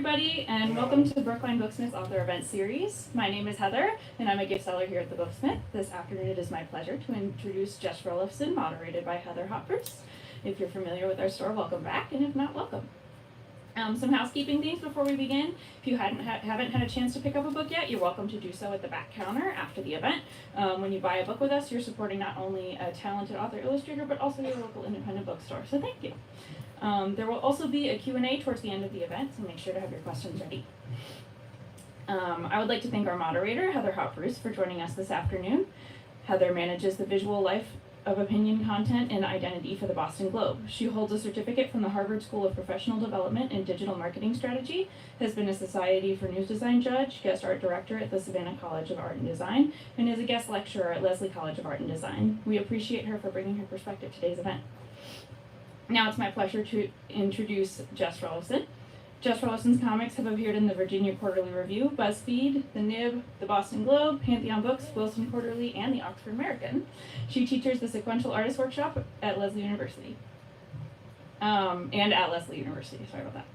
everybody, and welcome to the Brookline Booksmith Author Event Series. My name is Heather, and I'm a gift seller here at the Booksmith. This afternoon it is my pleasure to introduce Jess Ruliffson, moderated by Heather Hopp-Bruce. If you're familiar with our store, welcome back, and if not, welcome. Some housekeeping things before we begin. If you haven't had a chance to pick up a book yet, you're welcome to do so at the back counter after the event. When you buy a book with us, you're supporting not only a talented author illustrator, but also your local independent bookstore, so thank you. There will also be a Q&A towards the end of the event, so make sure to have your questions ready. I would like to thank our moderator, Heather Hopp-Bruce, for joining us this afternoon. Heather manages the visual life of opinion content and identity for the Boston Globe. She holds a certificate from the Harvard School of Professional Development in Digital Marketing Strategy, has been a Society for News Design judge, guest art director at the Savannah College of Art and Design, and is a guest lecturer at Lesley College of Art and Design. We appreciate her for bringing her perspective to today's event. Now it's my pleasure to introduce Jess Ruliffson. Jess Ruliffson's comics have appeared in the Virginia Quarterly Review, BuzzFeed, The Nib, the Boston Globe, Pantheon Books, Wilson Quarterly, and the Oxford American. She teaches the Sequential Artist Workshop at Lesley University. And at Lesley University, sorry about that.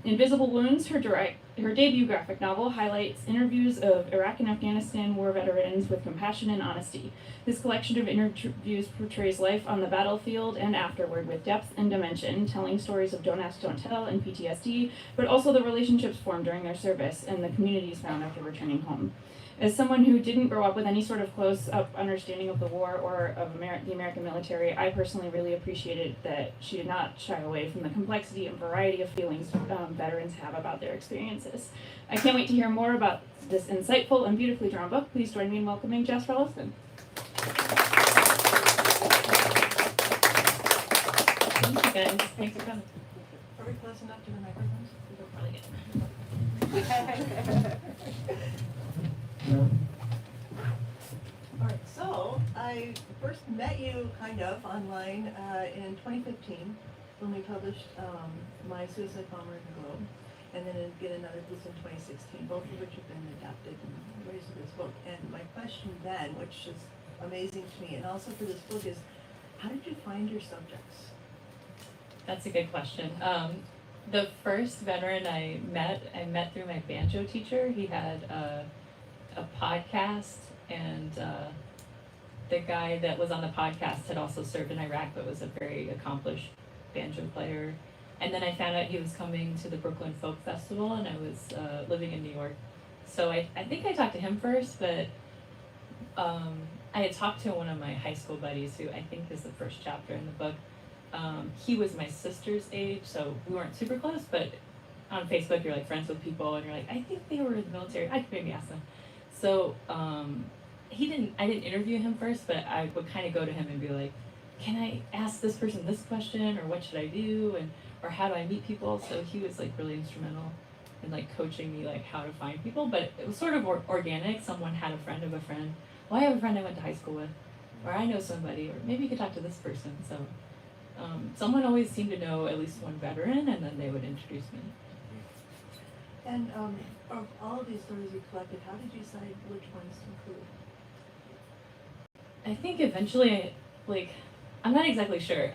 Invisible Wounds, her debut graphic novel, highlights interviews of Iraq and Afghanistan war veterans with compassion and honesty. This collection of interviews portrays life on the battlefield and afterward with depth and dimension, telling stories of don't ask, don't tell, and PTSD, but also the relationships formed during their service and the communities found after returning home. As someone who didn't grow up with any sort of close-up understanding of the war or of the American military, I personally really appreciated that she did not shy away from the complexity and variety of feelings veterans have about their experiences. I can't wait to hear more about this insightful and beautifully drawn book. Please join me in welcoming Jess Ruliffson. Thank you guys. Thanks for coming. Are we close enough to the microphones? We'll probably get Alright, so I first met you kind of online in 2015 when we published my suicide bomber in the Globe, and then again another piece in 2016, both of which have been adapted in ways of this book. And my question then, which is amazing to me, and also for this book, is how did you find your subjects? That's a good question. The first veteran I met through my banjo teacher. He had a podcast, and the guy that was on the podcast had also served in Iraq, but was a very accomplished banjo player. And then I found out he was coming to the Brooklyn Folk Festival, and I was living in New York. So I think I talked to him first, but I had talked to one of my high school buddies, who I think is the first chapter in the book. He was my sister's age, so we weren't super close, but on Facebook you're like friends with people, and you're like, I think they were in the military, I could maybe ask them. So I didn't interview him first, but I would kind of go to him and be like, can I ask this person this question, or what should I do, or how do I meet people? So he was like really instrumental in like coaching me like how to find people, but it was sort of organic. Someone had a friend of a friend. Well, I have a friend I went to high school with, or I know somebody, or maybe you could talk to this person. So someone always seemed to know at least one veteran, and then they would introduce me. And of all of these stories you collected, how did you decide which ones to include? I think eventually, I'm not exactly sure.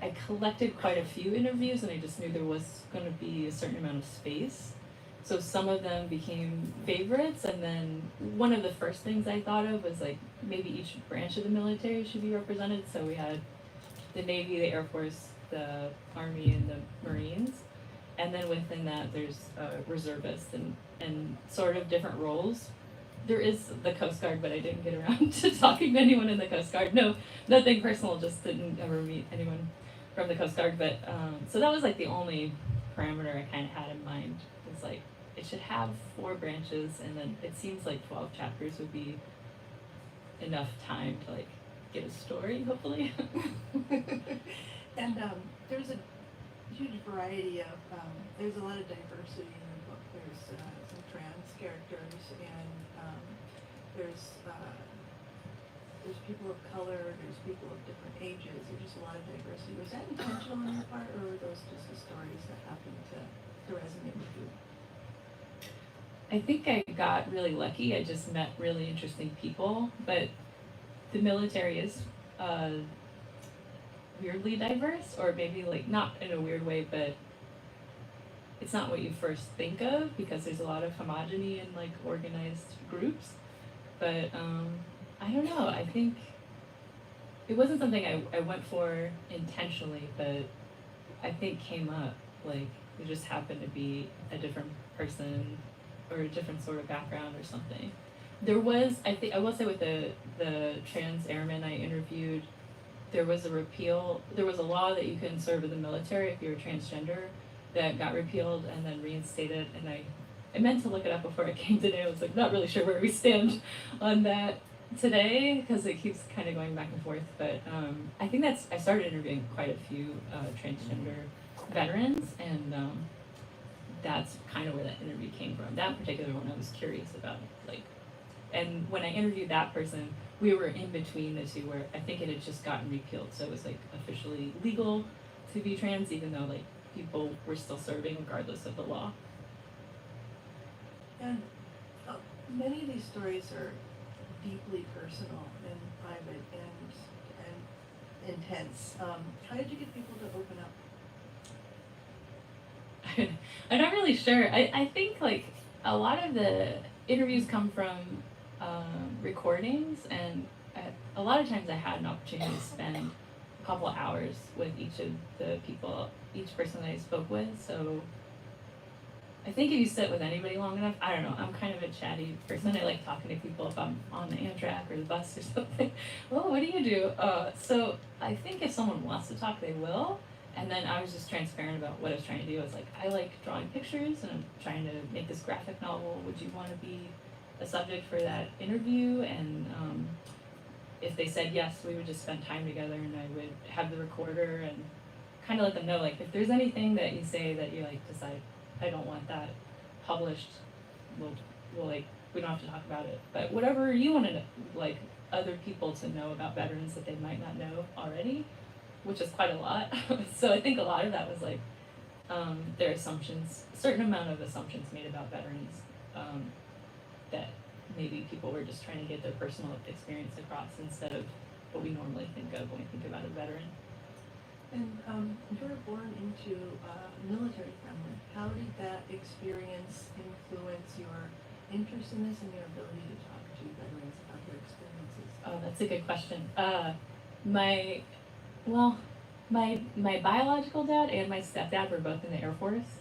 I collected quite a few interviews, and I just knew there was going to be a certain amount of space. So some of them became favorites, and then one of the first things I thought of was like maybe each branch of the military should be represented. So we had the Navy, the Air Force, the Army, and the Marines. And then within that, there's reservists and sort of different roles. There is the Coast Guard, but I didn't get around to talking to anyone in the Coast Guard. No, nothing personal, just didn't ever meet anyone from the Coast Guard. But so that was like the only parameter I kind of had in mind. It's like it should have 4 branches, and then it seems like 12 chapters would be enough time to like get a story, hopefully. And there's a huge variety of, there's a lot of diversity in the book. There's some trans characters, and there's people of color, there's people of different ages. There's just a lot of diversity. Was that intentional on your part, or were those just the stories that happened to resonate with you? I think I got really lucky. I just met really interesting people, but the military is weirdly diverse, or maybe like not in a weird way, but it's not what you first think of because there's a lot of homogeny in like organized groups. But I don't know. I think it wasn't something I went for intentionally, but I think came up. Like it just happened to be a different person or a different sort of background or something. There was, I think, I will say with the trans airmen I interviewed, there was a law that you can serve in the military if you're transgender that got repealed and then reinstated. And I meant to look it up before I came today. I was like not really sure where we stand on that today because it keeps kind of going back and forth. But I think I started interviewing quite a few transgender veterans, and that's kind of where that interview came from. That particular one I was curious about, like, and when I interviewed that person, we were in between the two where I think it had just gotten repealed, so it was like officially legal to be trans, even though like people were still serving regardless of the law. And many of these stories are deeply personal and private and intense. How did you get people to open up? I'm not really sure. I think like a lot of the interviews come from recordings, and a lot of times I had an opportunity to spend a couple hours with each of the people, each person that I spoke with. So I think if you sit with anybody long enough, I don't know, I'm kind of a chatty person. I like talking to people if I'm on the Amtrak or the bus or something. Well, what do you do? So I think if someone wants to talk, they will. And then I was just transparent about what I was trying to do. I was like, I like drawing pictures and I'm trying to make this graphic novel. Would you want to be a subject for that interview? And if they said yes, we would just spend time together, and I would have the recorder and kind of let them know, like, if there's anything that you say that you like decide, I don't want that published, we'll like, we don't have to talk about it. But whatever you want to, like, other people to know about veterans that they might not know already, which is quite a lot. So I think a lot of that was like their assumptions, a certain amount of assumptions made about veterans that maybe people were just trying to get their personal experience across instead of what we normally think of when we think about a veteran. And you were born into a military family. How did that experience influence your interest in this and your ability to talk to veterans about their experiences? Oh, that's a good question. My biological dad and my stepdad were both in the Air Force.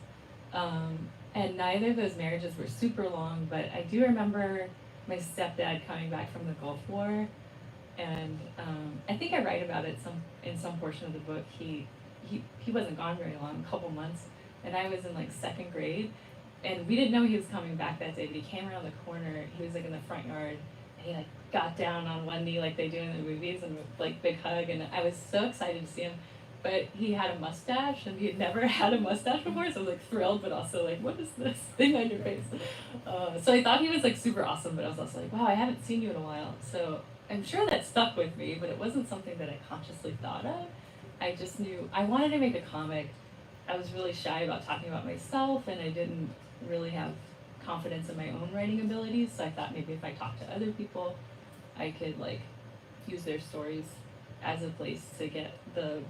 And neither of those marriages were super long, but I do remember my stepdad coming back from the Gulf War, and I think I write about it in some portion of the book. He wasn't gone very long, a couple months, and I was in like second grade, and we didn't know he was coming back that day, but he came around the corner. He was like in the front yard, and he like got down on one knee like they do in the movies, and like big hug, and I was so excited to see him. But he had a mustache, and he had never had a mustache before, so I was like thrilled, but also like, what is this thing on your face? So I thought he was like super awesome, but I was also like, wow, I haven't seen you in a while. So I'm sure that stuck with me, but it wasn't something that I consciously thought of. I just knew I wanted to make a comic. I was really shy about talking about myself, and I didn't really have confidence in my own writing abilities, so I thought maybe if I talked to other people, I could like use their stories as a place to get the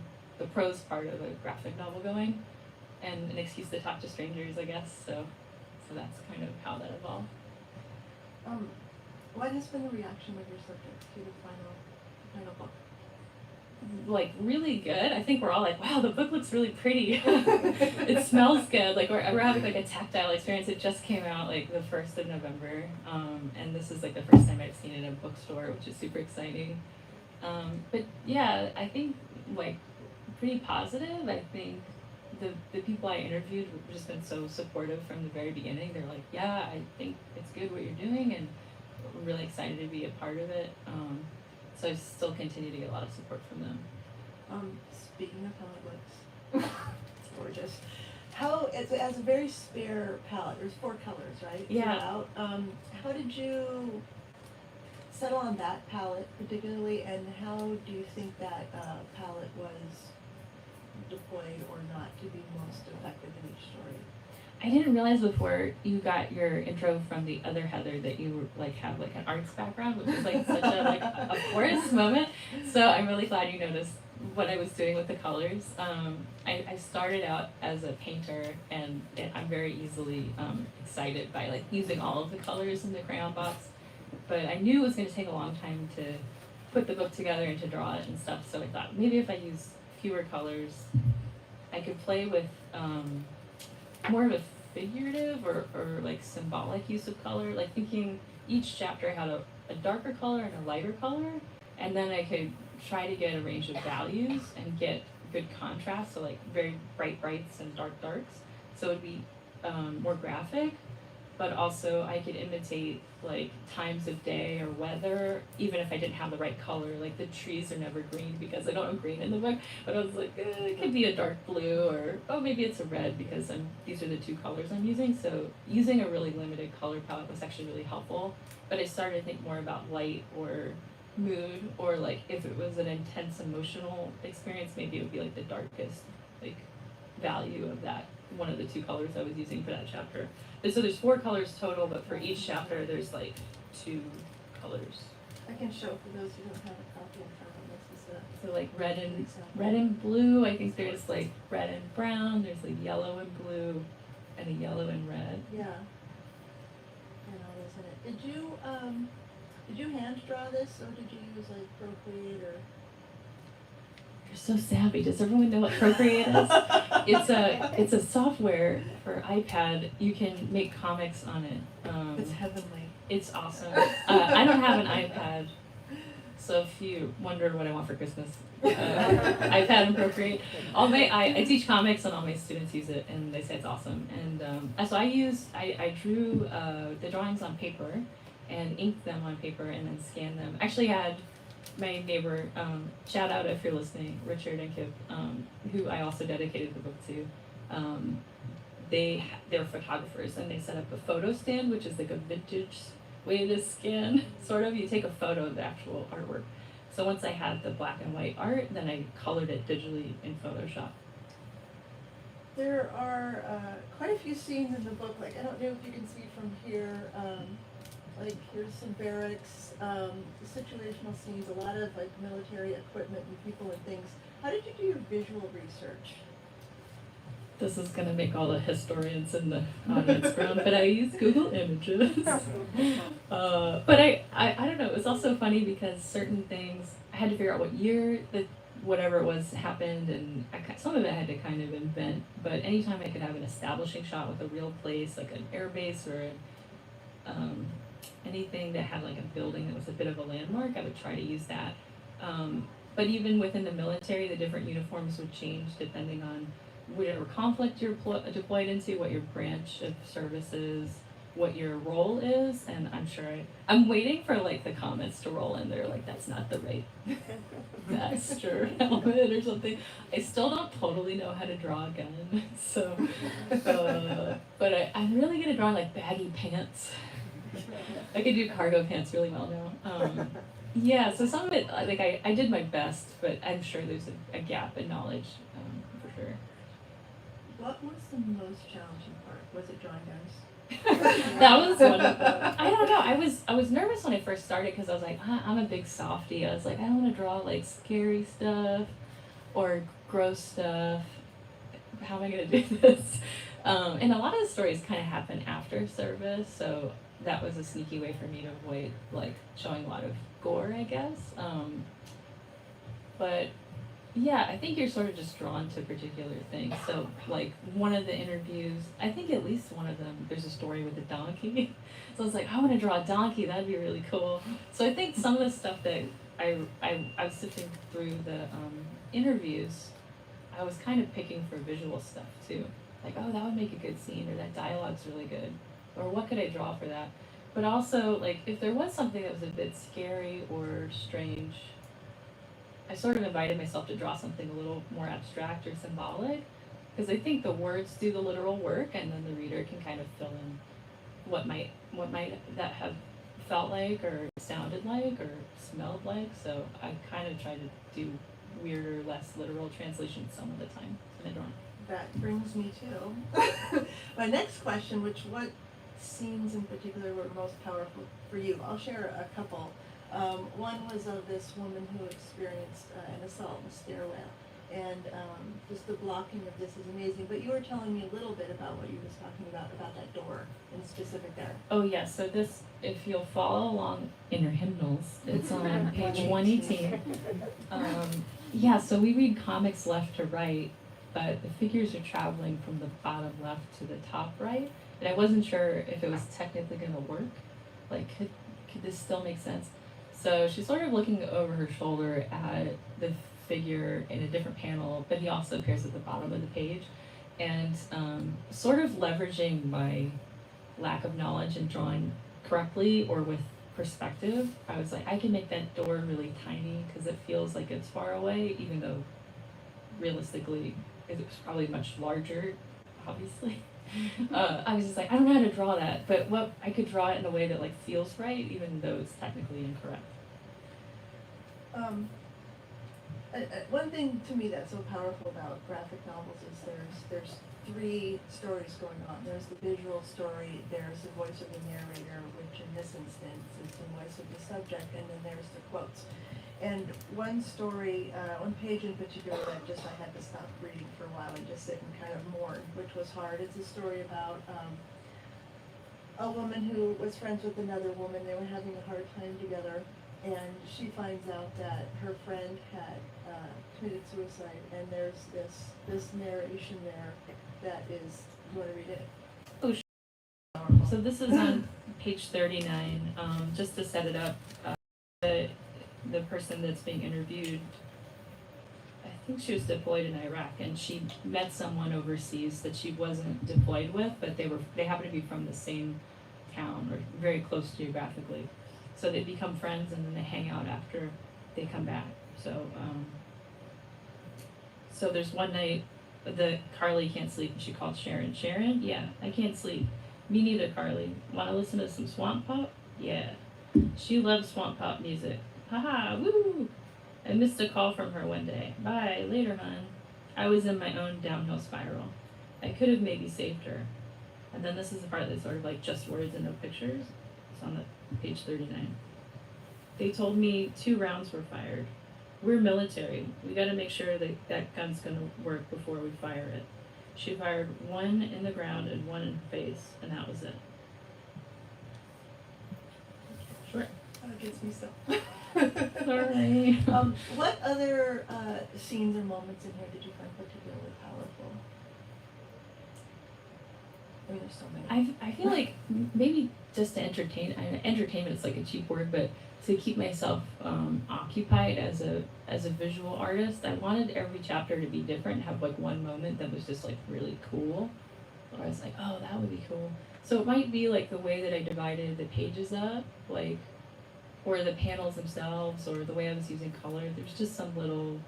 prose part of a graphic novel going, and an excuse to talk to strangers, I guess. So that's kind of how that evolved. What has been the reaction of your subjects to the final book? Like really good. I think we're all like, wow, the book looks really pretty. It smells good. Like we're having like a tactile experience. It just came out like the 1st of November, and this is like the first time I've seen it in a bookstore, which is super exciting. But yeah, I think like pretty positive. I think the people I interviewed have just been so supportive from the very beginning. They're like, yeah, I think it's good what you're doing, and we're really excited to be a part of it. So I still continue to get a lot of support from them. Speaking of palette books, it's gorgeous. As a very spare palette, there's 4 colors, right? Yeah. Throughout. How did you settle on that palette particularly, and how do you think that palette was deployed or not to be most effective in each story? I didn't realize before you got your intro from the other Heather that you like have like an arts background, which is like such a like a forest moment. So I'm really glad you noticed what I was doing with the colors. I started out as a painter, and I'm very easily excited by like using all of the colors in the crayon box. But I knew it was going to take a long time to put the book together and to draw it and stuff. So I thought maybe if I use fewer colors, I could play with more of a figurative or like symbolic use of color. Like thinking each chapter had a darker color and a lighter color, and then I could try to get a range of values and get good contrast, so like very bright brights and dark darks, so it would be more graphic, but also I could imitate like times of day or weather, even if I didn't have the right color. Like the trees are never green because I don't have green in the book, but I was like, it could be a dark blue, or oh, maybe it's a red because these are the two colors I'm using. So using a really limited color palette was actually really helpful. But I started to think more about light or mood, or like if it was an intense emotional experience, maybe it would be like the darkest like value of that one of the two colors I was using for that chapter. And so there's 4 colors total, but for each chapter there's like 2 colors. I can show for those who don't have a copy in front of us. This is So like red example. and blue. I think there's like red and brown. There's like yellow and blue, and a yellow and red. Yeah. And all this in it. Did you hand draw this, or did you use like Procreate or? You're so savvy. Does everyone know what Procreate is? It's a software for iPad. You can make comics on it. It's heavenly. It's awesome. I don't have an iPad, so if you wondered what I want for Christmas, iPad and Procreate. I teach comics, and all my students use it, and they say it's awesome. And so I drew the drawings on paper, and inked them on paper, and then scanned them. Actually had my neighbor, shout out if you're listening, Richard and Kip, who I also dedicated the book to. They're photographers, and they set up a photo stand, which is like a vintage way to scan, sort of. You take a photo of the actual artwork. So once I had the black and white art, then I colored it digitally in Photoshop. There are quite a few scenes in the book. Like I don't know if you can see from here. Like here's some barracks, situational scenes, a lot of like military equipment and people and things. How did you do your visual research? This is going to make all the historians in the audience groan, but I used Google Images. But I don't know, it was also funny because certain things, I had to figure out what year that whatever it was happened, and some of it I had to kind of invent, but anytime I could have an establishing shot with a real place, like an air base or anything that had like a building that was a bit of a landmark, I would try to use that. But even within the military, the different uniforms would change depending on whatever conflict you're deployed into, what your branch of service is, what your role is, and I'm waiting for like the comments to roll in. They're like, that's not the right vest or helmet or something. I still don't totally know how to draw a gun, so but I'm really good at drawing like baggy pants. I could do cargo pants really well now. Yeah, so some of it, like I did my best, but I'm sure there's a gap in knowledge, for sure. What was the most challenging part? Was it drawing guys? That was one of them. I don't know. I was nervous when I first started because I was like, I'm a big softie. I was like, I don't want to draw like scary stuff or gross stuff. How am I gonna do this? And a lot of the stories kind of happen after service, so that was a sneaky way for me to avoid like showing a lot of gore, I guess. But yeah, I think you're sort of just drawn to particular things. So like one of the interviews, I think at least one of them, there's a story with a donkey. So I was like, I want to draw a donkey, that'd be really cool. So I think some of the stuff that I was sifting through the interviews, I was kind of picking for visual stuff too. Like, oh, that would make a good scene, or that dialogue's really good, or what could I draw for that? But also, like, if there was something that was a bit scary or strange, I sort of invited myself to draw something a little more abstract or symbolic, because I think the words do the literal work, and then the reader can kind of fill in what might that have felt like, or sounded like, or smelled like. So I kind of try to do weirder, less literal translations some of the time in the drawing. That brings me to my next question, what scenes in particular were most powerful for you? I'll share a couple. One was of this woman who experienced an assault in a stairwell. And just the blocking of this is amazing. But you were telling me a little bit about what you was talking about that door in specific there. Oh yeah, so this, if you'll follow along in your hymnals, it's on page 118. Yeah, so we read comics left to right, but the figures are traveling from the bottom left to the top right. And I wasn't sure if it was technically gonna work. Like, could this still make sense? So she's sort of looking over her shoulder at the figure in a different panel, but he also appears at the bottom of the page. And sort of leveraging my lack of knowledge in drawing correctly or with perspective, I was like, I can make that door really tiny because it feels like it's far away, even though realistically it was probably much larger, obviously. I was just like, I don't know how to draw that, but what I could draw it in a way that like feels right, even though it's technically incorrect. One thing to me that's so powerful about graphic novels is there's three stories going on. There's the visual story, there's the voice of the narrator, which in this instance is the voice of the subject, and then there's the quotes. And one story, one page in particular that I had to stop reading for a while and just sit and kind of mourn, which was hard. It's a story about a woman who was friends with another woman. They were having a hard time together. And she finds out that her friend had committed suicide, and there's this narration there that is, you want to read it? Oh, sure. So this is on page 39. Just to set it up, the person that's being interviewed, I think she was deployed in Iraq, and she met someone overseas that she wasn't deployed with, but they happened to be from the same town or very close geographically. So they become friends, and then they hang out after they come back. So there's one night the Carly can't sleep, and she called Sharon. Sharon, yeah, I can't sleep. Me neither, Carly. Want to listen to some swamp pop? Yeah. She loves swamp pop music. Haha, woo! I missed a call from her one day. Bye, later, hon. I was in my own downhill spiral. I could have maybe saved her. And then this is the part that's sort of like just words and no pictures. It's on the page 39. They told me 2 rounds were fired. We're military. We gotta make sure that that gun's gonna work before we fire it. She fired 1 in the ground and 1 in her face, and that was it. Sure. That gets me so. Sorry. What other scenes or moments in here did you find particularly powerful? I mean, there's so many. I feel like maybe just to entertain. Entertainment is like a cheap word, but to keep myself occupied as a visual artist, I wanted every chapter to be different, have like one moment that was just like really cool. Or I was like, oh, that would be cool. So it might be like the way that I divided the pages up, like, or the panels themselves, or the way I was using color. There's just some little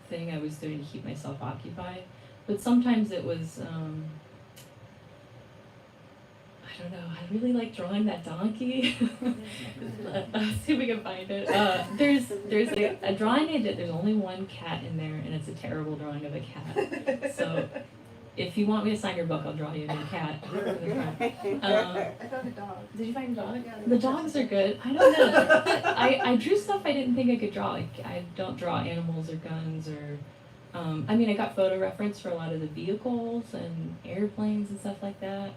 thing I was doing to keep myself occupied. But sometimes it was, I don't know, I really like drawing that donkey. Let's see if we can find it. There's a drawing I did, there's only one cat in there, and it's a terrible drawing of a cat. So if you want me to sign your book, I'll draw you a new cat. I found a dog. Did you find a dog? Yeah, The dogs are good. I don't know. I drew stuff I didn't think I could draw. Like, I don't draw animals or guns or, I mean, I got photo reference for a lot of the vehicles and airplanes and stuff like that.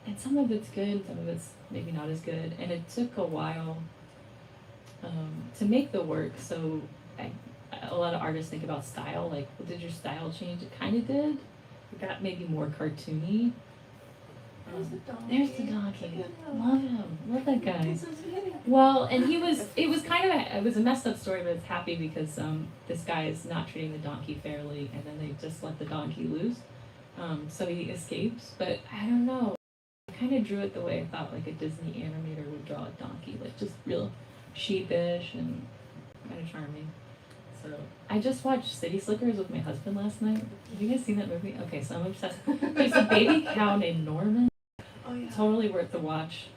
And some of it's good, some of it's maybe not as good. And it took a while to make the work. So a lot of artists think about style, like, well, did your style change? It kind of did. It got maybe more cartoony. There's the donkey. There's the donkey. Yeah. Love him. Love that guy. He's so sweet. Well, and it was kind of it was a messed up story, but it's happy because this guy is not treating the donkey fairly, and then they just let the donkey loose. So he escapes, but I don't know. I kind of drew it the way I thought like a Disney animator would draw a donkey, like just real sheepish and kind of charming. So I just watched City Slickers with my husband last night. Have you guys seen that movie? Okay, so I'm obsessed. There's a baby cow named Norman. Oh yeah. Totally worth the watch.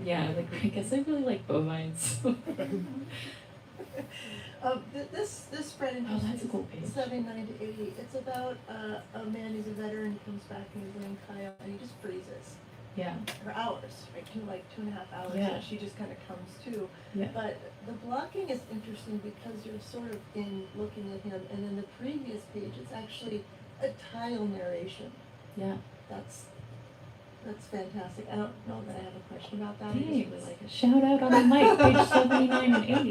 Yeah, like I guess I really like bovines. This spread in Oh, that's a cool page. 79 to 80. It's about a man who's a veteran, comes back and he's wearing kayak and he just freezes. Yeah. or hours, right, 2.5 hours, Yeah. and she just kind of comes to. Yeah. But the blocking is interesting because you're sort of in looking at him, and then the previous page is actually a tile narration. Yeah. That's fantastic. I don't know that I have a question about that. I just really Thanks. like it. Shout out on the mic, page 79 and 80.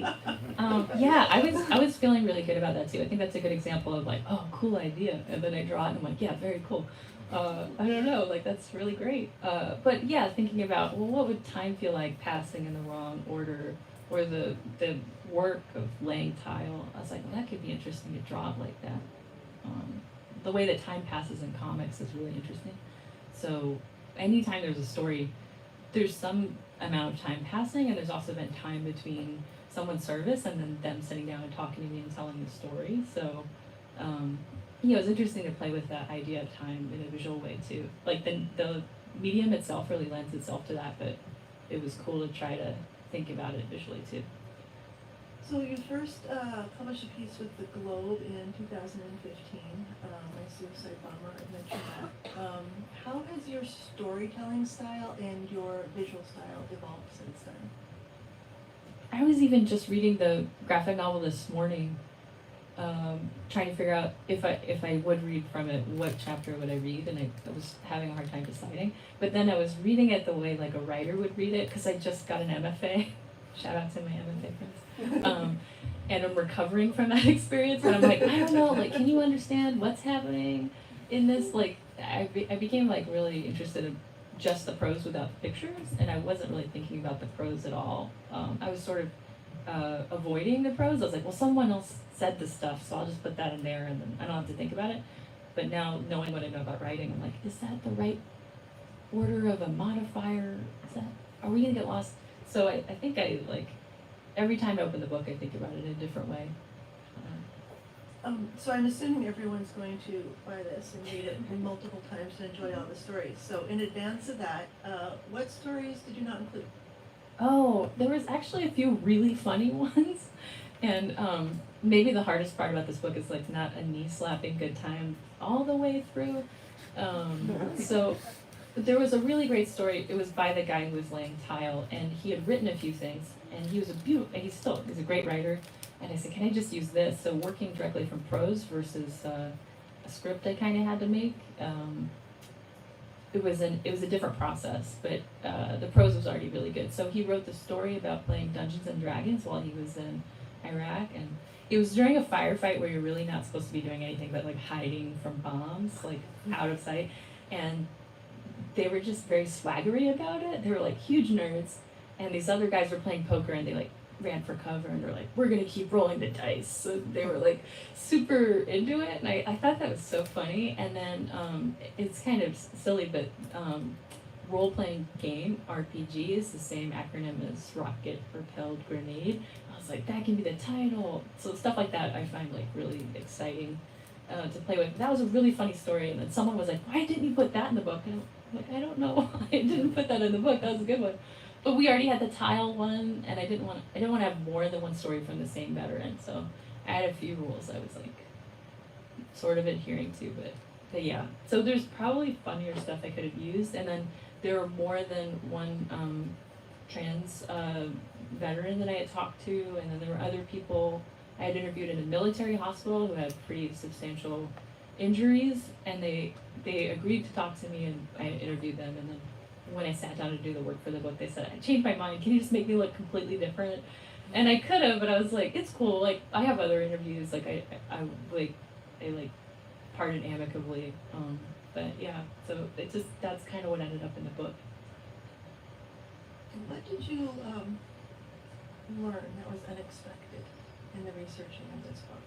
Yeah, I was feeling really good about that too. I think that's a good example of like, oh, cool idea, and then I draw it and I'm like, yeah, very cool. I don't know, like that's really great. But yeah, thinking about, well, what would time feel like passing in the wrong order, or the work of laying tile? I was like, well, that could be interesting to draw it like that. The way that time passes in comics is really interesting. So anytime there's a story, there's some amount of time passing, and there's also been time between someone's service and then them sitting down and talking to me and telling the story. So, it's interesting to play with that idea of time in a visual way too. Like the medium itself really lends itself to that, but it was cool to try to think about it visually too. So you first published a piece with the Globe in 2015, My Suicide Bomber, I mentioned that. How has your storytelling style and your visual style evolved since then? I was even just reading the graphic novel this morning, trying to figure out if I would read from it, what chapter would I read, and I was having a hard time deciding. But then I was reading it the way like a writer would read it, because I just got an MFA. Shout out to my MFA friends. And I'm recovering from that experience, and I'm like, I don't know, like, can you understand what's happening in this? Like, I became like really interested in just the prose without the pictures, and I wasn't really thinking about the prose at all. I was sort of avoiding the prose. I was like, well, someone else said this stuff, so I'll just put that in there, and then I don't have to think about it. But now, knowing what I know about writing, I'm like, is that the right order of a modifier? Are we gonna get lost? So I think I like, every time I open the book, I think about it in a different way. So I'm assuming everyone's going to buy this and read it multiple times to enjoy all the stories. So in advance of that, what stories did you not include? Oh, there was actually a few really funny ones. And maybe the hardest part about this book is like not a knee-slapping good time all the way through. So there was a really great story. It was by the guy who was laying tile, and he had written a few things, and he's a great writer. And I said, can I just use this? So working directly from prose versus a script I kind of had to make. It was a different process, but the prose was already really good. So he wrote the story about playing Dungeons and Dragons while he was in Iraq, and it was during a firefight where you're really not supposed to be doing anything but like hiding from bombs, like out of sight. And they were just very swaggery about it. They were like huge nerds, and these other guys were playing poker, and they like ran for cover, and they're like, we're gonna keep rolling the dice. So they were like super into it, and I thought that was so funny. And then it's kind of silly, but role-playing game, RPG, is the same acronym as Rocket Propelled Grenade. I was like, that can be the title. So stuff like that I find like really exciting to play with. That was a really funny story, and then someone was like, why didn't you put that in the book? And I'm like, I don't know. I didn't put that in the book. That was a good one. But we already had the tile one, and I didn't want to have more than one story from the same veteran. So I had a few rules I was like sort of adhering to, but yeah. So there's probably funnier stuff I could have used, and then there were more than one trans veteran that I had talked to, and then there were other people I had interviewed in a military hospital who had pretty substantial injuries, and they agreed to talk to me, and I interviewed them, and then when I sat down to do the work for the book, they said, I changed my mind, can you just make me look completely different? And I could have, but I was like, it's cool, like, I have other interviews, like, I parted amicably, but yeah, so that's kind of what ended up in the book. And what did you learn that was unexpected in the researching of this book?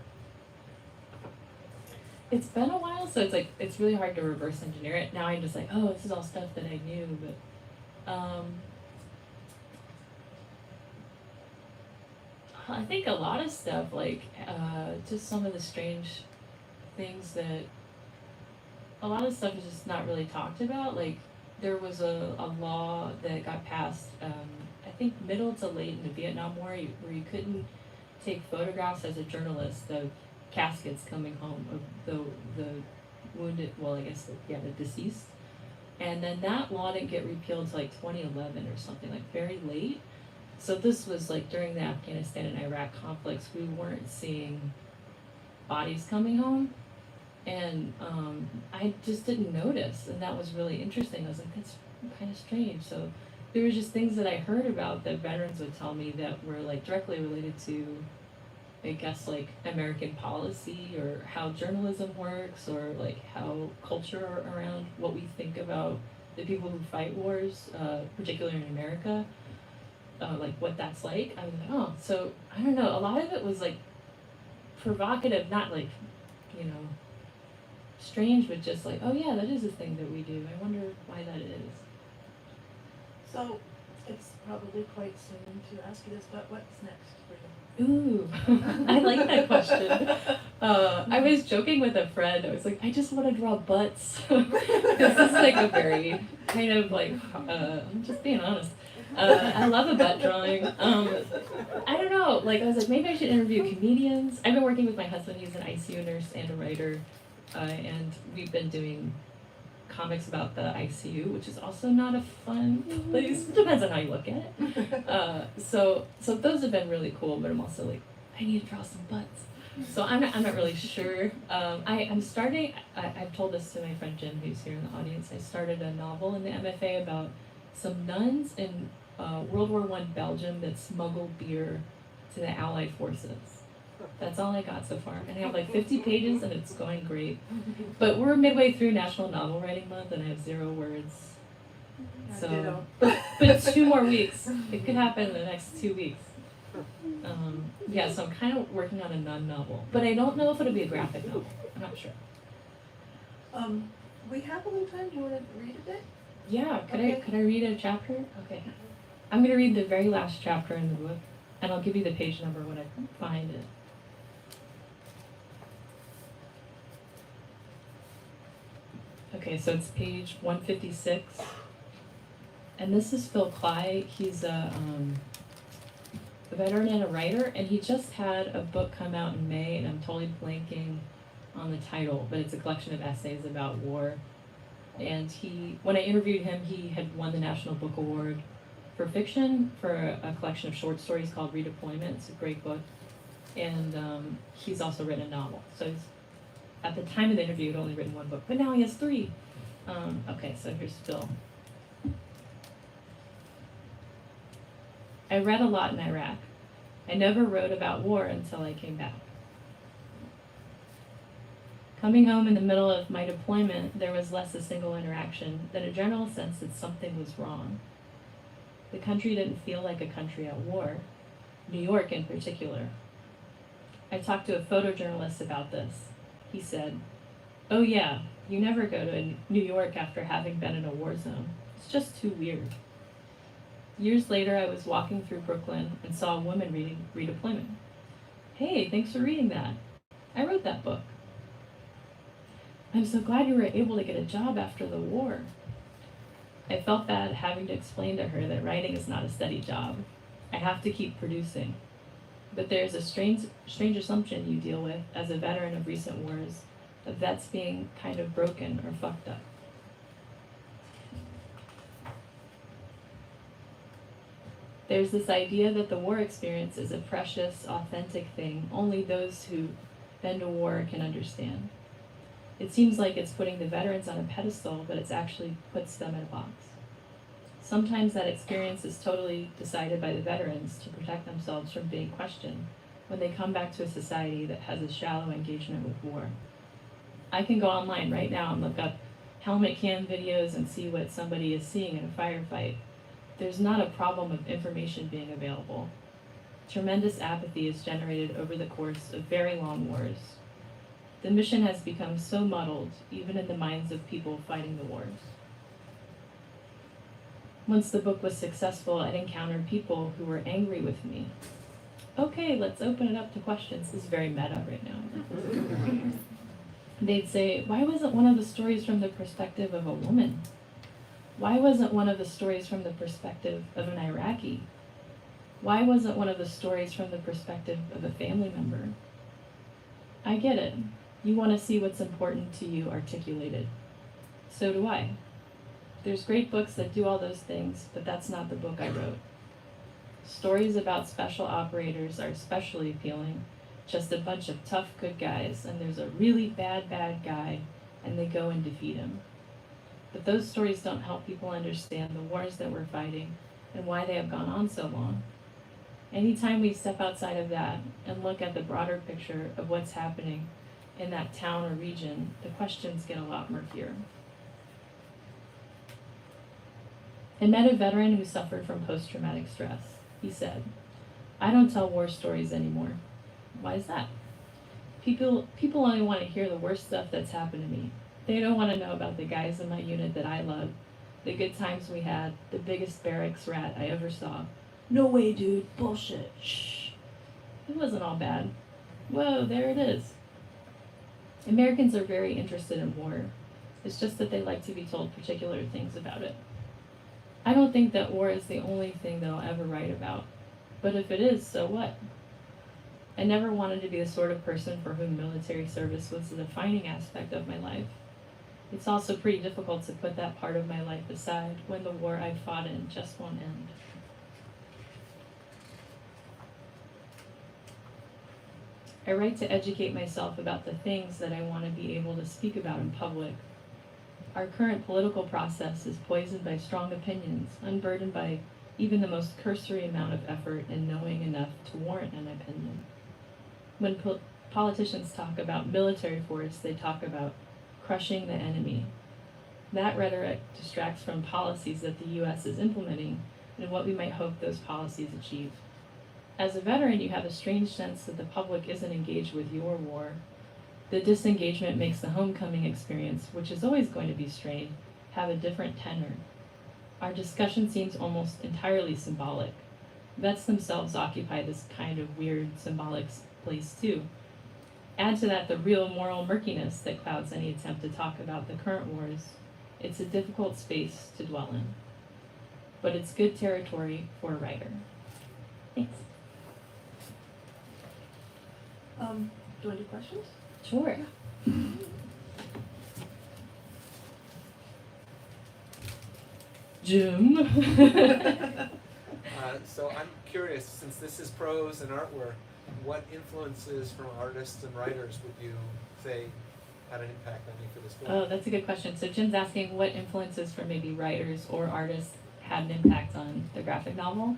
It's been a while, so it's really hard to reverse engineer it. Now I'm just like, oh, this is all stuff that I knew, but I think a lot of stuff, like just some of the strange things that a lot of stuff is just not really talked about. Like there was a law that got passed, I think middle to late in the Vietnam War, where you couldn't take photographs as a journalist of caskets coming home of the wounded, well, I guess, the deceased. And then that law didn't get repealed until like 2011 or something, like very late. So this was like during the Afghanistan and Iraq conflicts, we weren't seeing bodies coming home. And I just didn't notice, and that was really interesting. I was like, that's kind of strange. So there were just things that I heard about that veterans would tell me that were like directly related to, I guess, like American policy or how journalism works or like how culture around what we think about the people who fight wars, particularly in America, like what that's like. I was like, oh, so I don't know. A lot of it was like provocative, not like, you know, strange, but just like, oh yeah, that is a thing that we do. I wonder why that is. So it's probably quite soon to ask you this, but what's next for you? Ooh, I like that question. I was joking with a friend. I was like, I just want to draw butts. This is like a very kind of like, I'm just being honest. I love a butt drawing. I don't know. Like I was like, maybe I should interview comedians. I've been working with my husband. He's an ICU nurse and a writer, and we've been doing comics about the ICU, which is also not a fun place. Depends on how you look at it. So those have been really cool, but I'm also like, I need to draw some butts. So I'm not really sure. I'm starting, I've told this to my friend Jim, who's here in the audience. I started a novel in the MFA about some nuns in World War I Belgium that smuggled beer to the Allied forces. That's all I got so far. And I have like 50 pages and it's going great. But we're midway through National Novel Writing Month and I have 0 words. So, but it's 2 more weeks. It could happen in the next 2 weeks. Yeah, so I'm kind of working on a nun novel. But I don't know if it'll be a graphic novel. I'm not sure. We have a little time. Do you want to read a bit? Yeah, Okay. could I read a chapter? Okay. I'm gonna read the very last chapter in the book, and I'll give you the page number when I find it. Okay, so it's page 156. And this is Phil Cly. He's a veteran and a writer, and he just had a book come out in May, and I'm totally blanking on the title, but it's a collection of essays about war. And when I interviewed him, he had won the National Book Award for fiction for a collection of short stories called Redeployment. It's a great book. And he's also written a novel. So at the time of the interview, he'd only written 1 book, but now he has 3. Okay, so here's Phil. I read a lot in Iraq. I never wrote about war until I came back. Coming home in the middle of my deployment, there was less a single interaction than a general sense that something was wrong. The country didn't feel like a country at war, New York in particular. I talked to a photojournalist about this. He said, "Oh yeah, you never go to New York after having been in a war zone. It's just too weird." Years later, I was walking through Brooklyn and saw a woman reading Redeployment. "Hey, thanks for reading that. I wrote that book." "I'm so glad you were able to get a job after the war." I felt bad having to explain to her that writing is not a steady job. I have to keep producing. But there's a strange assumption you deal with as a veteran of recent wars, of vets being kind of broken or fucked up. There's this idea that the war experience is a precious, authentic thing only those who've been to war can understand. It seems like it's putting the veterans on a pedestal, but it actually puts them in a box. Sometimes that experience is totally decided by the veterans to protect themselves from being questioned when they come back to a society that has a shallow engagement with war. I can go online right now and look up helmet cam videos and see what somebody is seeing in a firefight. There's not a problem of information being available. Tremendous apathy is generated over the course of very long wars. The mission has become so muddled, even in the minds of people fighting the wars. Once the book was successful, I'd encountered people who were angry with me. Okay, let's open it up to questions. This is very meta right now. They'd say, "Why wasn't one of the stories from the perspective of a woman? Why wasn't one of the stories from the perspective of an Iraqi? Why wasn't one of the stories from the perspective of a family member?" I get it. You want to see what's important to you articulated. So do I. There's great books that do all those things, but that's not the book I wrote. Stories about special operators are especially appealing. Just a bunch of tough good guys, and there's a really bad guy, and they go and defeat him. But those stories don't help people understand the wars that we're fighting and why they have gone on so long. Anytime we step outside of that and look at the broader picture of what's happening in that town or region, the questions get a lot murkier. I met a veteran who suffered from post-traumatic stress. He said, "I don't tell war stories anymore." Why is that? People only want to hear the worst stuff that's happened to me. They don't want to know about the guys in my unit that I love, the good times we had, the biggest barracks rat I ever saw. No way, dude, bullshit, shh. It wasn't all bad. Whoa, there it is. Americans are very interested in war. It's just that they like to be told particular things about it. I don't think that war is the only thing that I'll ever write about, but if it is, so what? I never wanted to be the sort of person for whom military service was the defining aspect of my life. It's also pretty difficult to put that part of my life aside when the war I fought in just won't end. I write to educate myself about the things that I want to be able to speak about in public. Our current political process is poisoned by strong opinions, unburdened by even the most cursory amount of effort in knowing enough to warrant an opinion. When politicians talk about military force, they talk about crushing the enemy. That rhetoric distracts from policies that the U.S. is implementing and what we might hope those policies achieve. As a veteran, you have a strange sense that the public isn't engaged with your war. The disengagement makes the homecoming experience, which is always going to be strained, have a different tenor. Our discussion seems almost entirely symbolic. Vets themselves occupy this kind of weird symbolic place too. Add to that the real moral murkiness that clouds any attempt to talk about the current wars. It's a difficult space to dwell in. But it's good territory for a writer. Thanks. Do you want to do questions? Sure. Jim. So I'm curious, since this is prose and artwork, what influences from artists and writers would you say had an impact on you for this book? Oh, that's a good question. So Jim's asking what influences from maybe writers or artists had an impact on the graphic novel.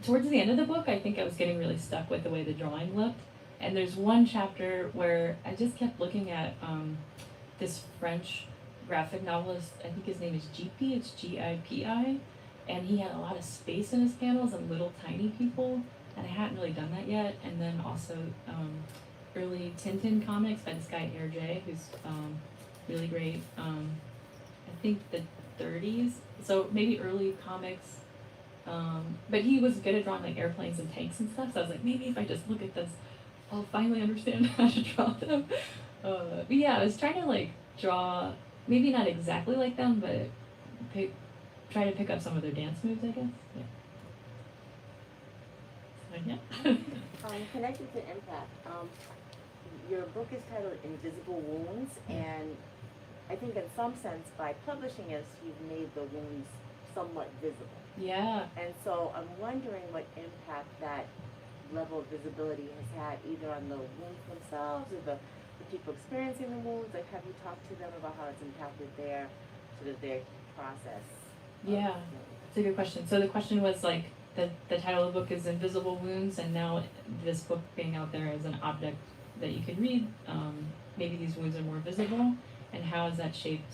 Towards the end of the book, I think I was getting really stuck with the way the drawing looked. And there's one chapter where I just kept looking at this French graphic novelist. I think his name is Gipi. It's Gipi. And he had a lot of space in his panels and little tiny people. And I hadn't really done that yet. And then also early Tintin comics by this guy Hergé, who's really great. I think the 30s. So maybe early comics. But he was good at drawing like airplanes and tanks and stuff. So I was like, maybe if I just look at this, I'll finally understand how to draw them. But yeah, I was trying to like draw, maybe not exactly like them, but try to pick up some of their dance moves, I guess. Yeah. So, yeah. Connected to impact, your book is titled Invisible Wounds, and I think in some sense by publishing it, you've made the wounds somewhat visible. Yeah. And so I'm wondering what impact that level of visibility has had either on the wounds themselves or the people experiencing the wounds. Like, have you talked to them about how it's impacted their process? Yeah, it's a good question. So the question was like, the title of the book is Invisible Wounds, and now this book being out there as an object that you can read, maybe these wounds are more visible, and how has that shaped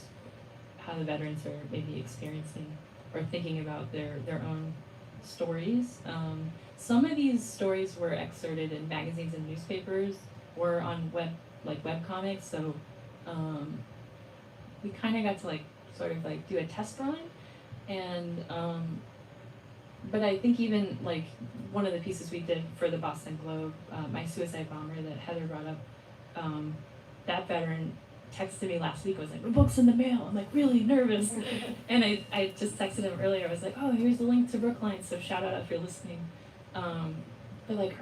how the veterans are maybe experiencing or thinking about their own stories. Some of these stories were excerpted in magazines and newspapers or on web comics, so we kind of got to like sort of like do a test run, and but I think even like one of the pieces we did for the Boston Globe, my suicide bomber that Heather brought up, that veteran texted me last week. I was like, "My book's in the mail." I'm like really nervous, and I just texted him earlier. I was like, "Oh, here's the link to Brookline, so shout out if you're listening." But like,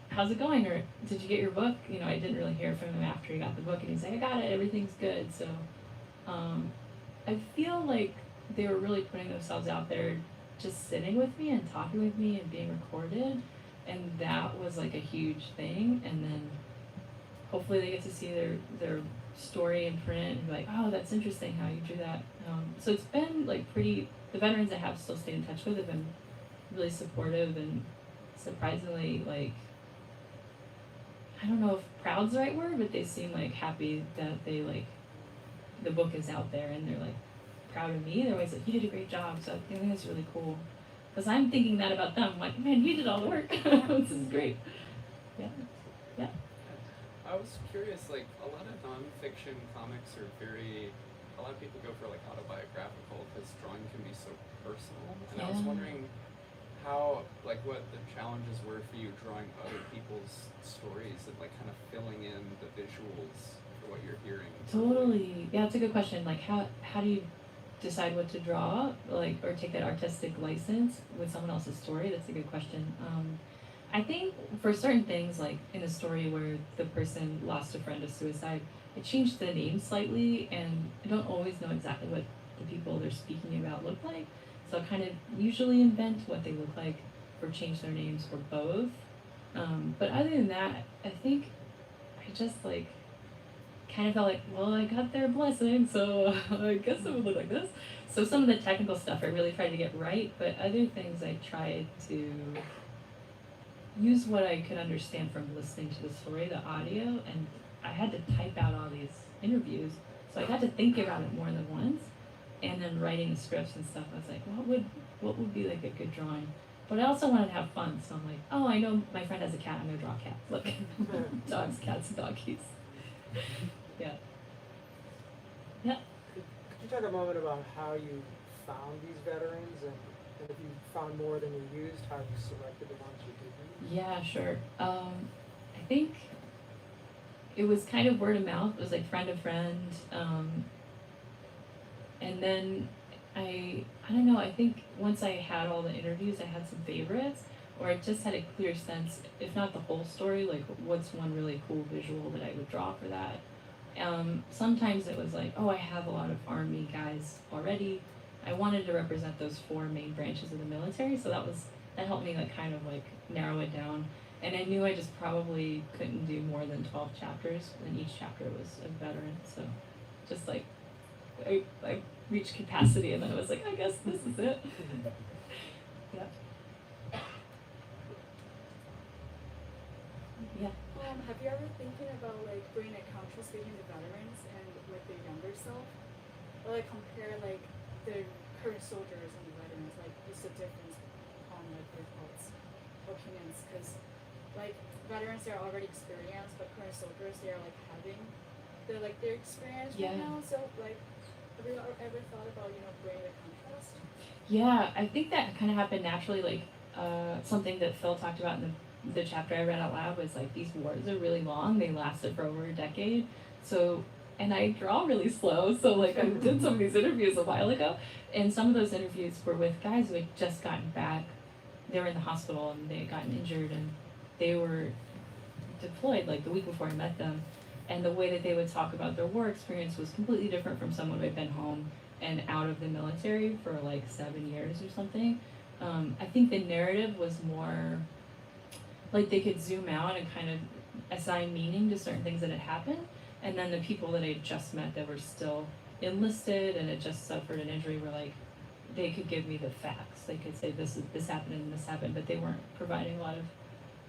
how's it going? Or did you get your book? You know, I didn't really hear from him after he got the book, and he's like, "I got it. Everything's good." So, I feel like they were really putting themselves out there, just sitting with me and talking with me and being recorded, and that was like a huge thing. And then hopefully they get to see their story in print and be like, oh, that's interesting how you drew that. So it's been like pretty. The veterans I have still stayed in touch with have been really supportive and surprisingly like, I don't know if proud's the right word, but they seem like happy that they like the book is out there and they're like proud of me. They're always like, you did a great job. So I think that's really cool because I'm thinking that about them. I'm like, man, you did all the work. This is great. Yeah. I was curious, like, a lot of nonfiction comics are a lot of people go for, like, autobiographical, because drawing can be so personal, and I was Yeah. wondering how, like, what the challenges were for you drawing other people's stories and, like, kind of filling in the visuals for what you're hearing. Totally. Yeah, it's a good question. Like, how do you decide what to draw, like, or take that artistic license with someone else's story? That's a good question. I think for certain things, like in a story where the person lost a friend to suicide, I changed the name slightly, and I don't always know exactly what the people they're speaking about look like. So I kind of usually invent what they look like or change their names or both. But other than that, I think I just like kind of felt like, well, I got their blessing, so I guess it would look like this. So some of the technical stuff I really tried to get right, but other things I tried to use what I could understand from listening to the story, the audio, and I had to type out all these interviews, so I got to think about it more than once, and then writing the scripts and stuff. I was like, what would be like a good drawing? But I also wanted to have fun, so I'm like, oh, I know my friend has a cat, I'm gonna draw a cat. Look, dogs, cats, and doggies. Yeah. Could you talk a moment about how you found these veterans and if you found more than you used, how you selected the ones you did use? Yeah, sure. I think it was kind of word of mouth. It was like friend of friend. And then I don't know, I think once I had all the interviews, I had some favorites, or I just had a clear sense, if not the whole story, like what's one really cool visual that I would draw for that. Sometimes it was like, oh, I have a lot of Army guys already. I wanted to represent those 4 main branches of the military, so that helped me like kind of like narrow it down. And I knew I just probably couldn't do more than 12 chapters, and each chapter was a veteran. So just like I reached capacity, and then I was like, I guess this is it. Yeah. Yeah. Have you ever thinking about like bringing a contrast between the veterans and like their younger self, or like compare like the current soldiers and the veterans, like what's the difference on like their thoughts, opinions? Because like veterans they're already experienced, but current soldiers they are like having their experience Yeah. right now. So like, have you ever thought about bringing the contrast? Yeah, I think that kind of happened naturally. Like something that Phil talked about in the chapter I read out loud was like these wars are really long. They lasted for over a decade. So, and I draw really slow. So like I did some of these interviews a while ago, and some of those interviews were with guys who had just gotten back. They were in the hospital and they had gotten injured, and they were deployed like the week before I met them. And the way that they would talk about their war experience was completely different from someone who had been home and out of the military for like 7 years or something. I think the narrative was more like they could zoom out and kind of assign meaning to certain things that had happened. And then the people that I had just met that were still enlisted and had just suffered an injury were like, they could give me the facts. They could say this happened and this happened, but they weren't providing a lot of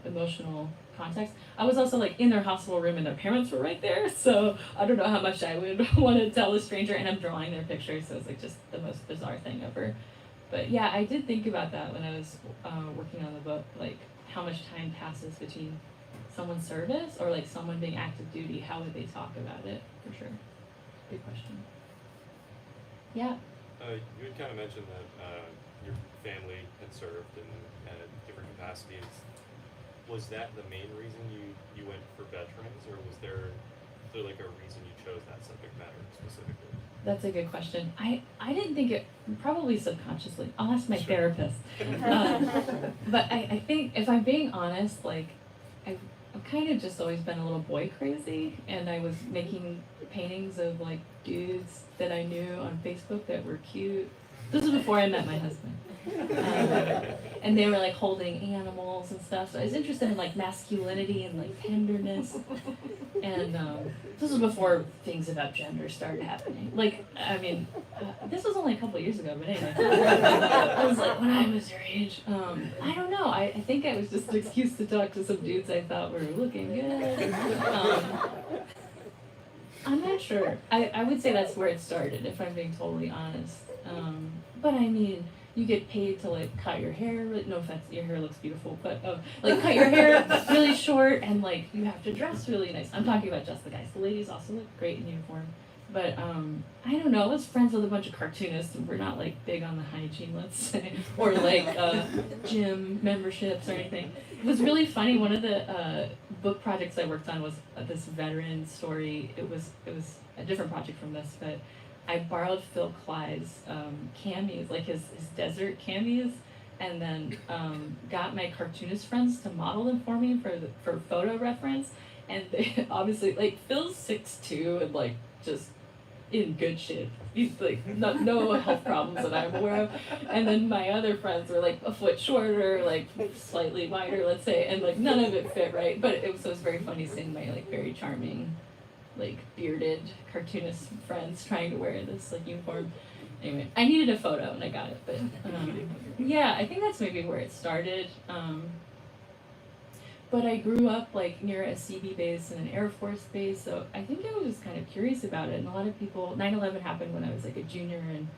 emotional context. I was also like in their hospital room and their parents were right there, so I don't know how much I would want to tell a stranger, and I'm drawing their pictures, so it's like just the most bizarre thing ever. But yeah, I did think about that when I was working on the book, like how much time passes between someone's service or like someone being active duty. How would they talk about it? For sure. Good question. Yeah. You had kind of mentioned that your family had served in different capacities. Was that the main reason you went for veterans, or was there like a reason you chose that subject matter specifically? That's a good question. I didn't think it, probably subconsciously. I'll ask my Sure. therapist. But I think if I'm being honest, like I've kind of just always been a little boy crazy, and I was making paintings of like dudes that I knew on Facebook that were cute. This was before I met my husband. And they were like holding animals and stuff. So I was interested in like masculinity and like tenderness. And this was before things about gender started happening. Like, I mean, this was only a couple years ago, but anyway. I was like, when I was your age, I don't know. I think I was just an excuse to talk to some dudes I thought were looking good. I'm not sure. I would say that's where it started, if I'm being totally honest. But I mean, you get paid to like cut your hair. No offense, your hair looks beautiful, but like cut your hair really short, and like you have to dress really nice. I'm talking about just the guys. The ladies also look great in uniform. But I don't know. I was friends with a bunch of cartoonists, and we're not like big on the hygiene, let's say, or like gym memberships or anything. It was really funny. One of the book projects I worked on was this veteran story. It was a different project from this, but I borrowed Phil Clyde's camis, like his desert camis, and then got my cartoonist friends to model them for me for photo reference. And they obviously, like, Phil's 6'2" and like just in good shape. He's like no health problems that I'm aware of. And then my other friends were like a foot shorter, like slightly wider, let's say, and like none of it fit right. But it was very funny seeing my like very charming, like bearded cartoonist friends trying to wear this like uniform. Anyway, I needed a photo and I got it. But yeah, I think that's maybe where it started. But I grew up like near a CB base and an Air Force base, so I think I was just kind of curious about it. And a lot of people, 9/11 happened when I was like a junior in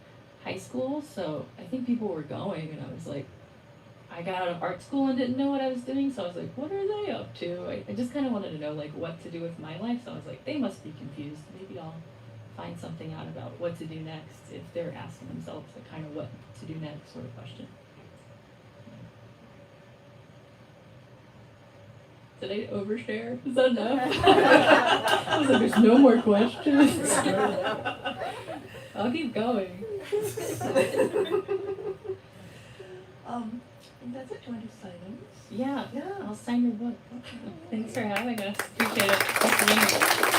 high school, so I think people were going, and I was like, I got out of art school and didn't know what I was doing, so I was like, what are they up to? I just kind of wanted to know like what to do with my life, so I was like, they must be confused. Maybe I'll find something out about what to do next if they're asking themselves like kind of what to do next sort of question. Did I overshare? Is that enough? I was like, there's no more questions. I'll keep going. And that's it. Do you want to sign in? Yeah, Yeah. I'll sign your book. Thanks for having us. Appreciate it. Thanks for being here.